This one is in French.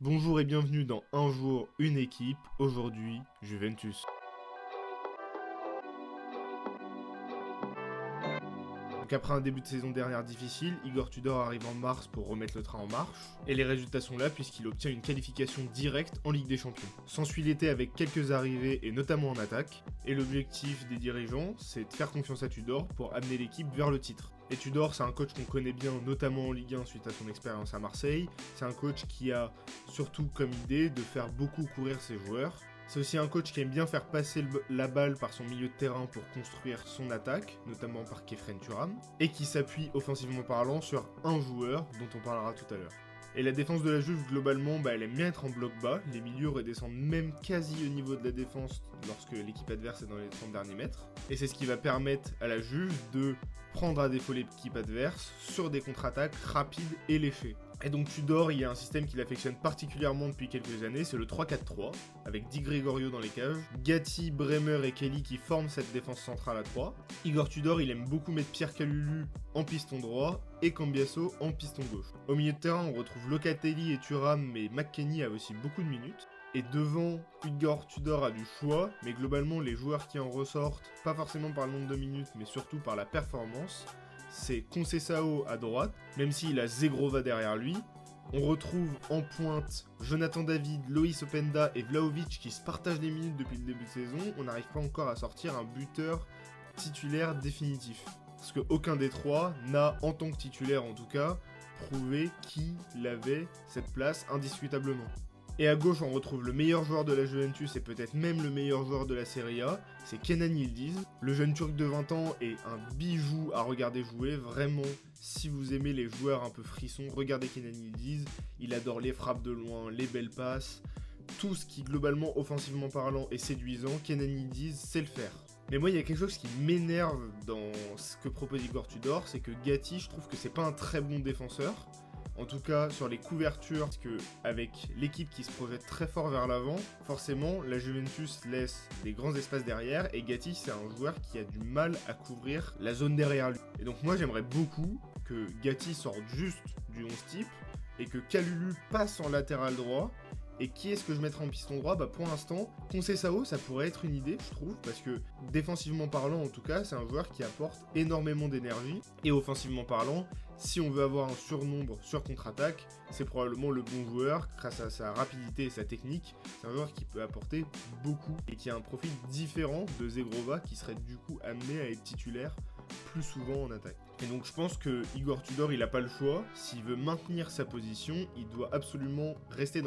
Bonjour et bienvenue dans Un jour, une équipe, aujourd'hui Juventus. Donc après un début de saison dernière difficile, Igor Tudor arrive en mars pour remettre le train en marche, et les résultats sont là puisqu'il obtient une qualification directe en Ligue des Champions. S'ensuit l'été avec quelques arrivées et notamment en attaque, et l'objectif des dirigeants c'est de faire confiance à Tudor pour amener l'équipe vers le titre. Et Tudor, c'est un coach qu'on connaît bien, notamment en Ligue 1 suite à son expérience à Marseille. C'est un coach qui a surtout comme idée de faire beaucoup courir ses joueurs. C'est aussi un coach qui aime bien faire passer la balle par son milieu de terrain pour construire son attaque, notamment par Khéphren Thuram, et qui s'appuie offensivement parlant sur un joueur dont on parlera tout à l'heure. Et la défense de la Juve, globalement, elle aime bien être en bloc bas, les milieux redescendent même quasi au niveau de la défense lorsque l'équipe adverse est dans les 30 derniers mètres. Et c'est ce qui va permettre à la Juve de prendre à défaut l'équipe adverse sur des contre-attaques rapides et léchées. Et donc Tudor, il y a un système qu'il affectionne particulièrement depuis quelques années, c'est le 3-4-3, avec Di Gregorio dans les cages, Gatti, Bremer et Kelly qui forment cette défense centrale à 3. Igor Tudor, il aime beaucoup mettre Pierre Kalulu en piston droit et Cambiasso en piston gauche. Au milieu de terrain, on retrouve Locatelli et Thuram, mais McKennie a aussi beaucoup de minutes. Et devant, Igor Tudor a du choix, mais globalement les joueurs qui en ressortent, pas forcément par le nombre de minutes, mais surtout par la performance, c'est Conceição à droite, même s'il a Zegrova derrière lui. On retrouve en pointe Jonathan David, Loïs Openda et Vlahovic qui se partagent les minutes depuis le début de saison. On n'arrive pas encore à sortir un buteur titulaire définitif. Parce qu'aucun des trois n'a, en tant que titulaire en tout cas, prouvé qu'il avait cette place indiscutablement. Et à gauche, on retrouve le meilleur joueur de la Juventus et peut-être même le meilleur joueur de la Serie A, c'est Kenan Yildiz. Le jeune turc de 20 ans est un bijou à regarder jouer, vraiment. Si vous aimez les joueurs un peu frissons, regardez Kenan Yildiz. Il adore les frappes de loin, les belles passes, tout ce qui globalement, offensivement parlant, est séduisant. Kenan Yildiz sait le faire. Mais moi, il y a quelque chose qui m'énerve dans ce que propose Igor Tudor, c'est que Gatti, je trouve que c'est pas un très bon défenseur. En tout cas, sur les couvertures, parce que avec l'équipe qui se projette très fort vers l'avant, forcément, la Juventus laisse des grands espaces derrière, et Gatti, c'est un joueur qui a du mal à couvrir la zone derrière lui. Et donc moi, j'aimerais beaucoup que Gatti sorte juste du 11 type, et que Kalulu passe en latéral droit. Et qui est-ce que je mettrais en piston droit ? Pour l'instant, Conceição, ça pourrait être une idée, je trouve, parce que défensivement parlant, en tout cas, c'est un joueur qui apporte énormément d'énergie. Et offensivement parlant, si on veut avoir un surnombre sur contre-attaque, c'est probablement le bon joueur, grâce à sa rapidité et sa technique. C'est un joueur qui peut apporter beaucoup et qui a un profil différent de Zegrova, qui serait du coup amené à être titulaire plus souvent en attaque. Et donc je pense que Igor Tudor, il n'a pas le choix. S'il veut maintenir sa position, il doit absolument rester dans la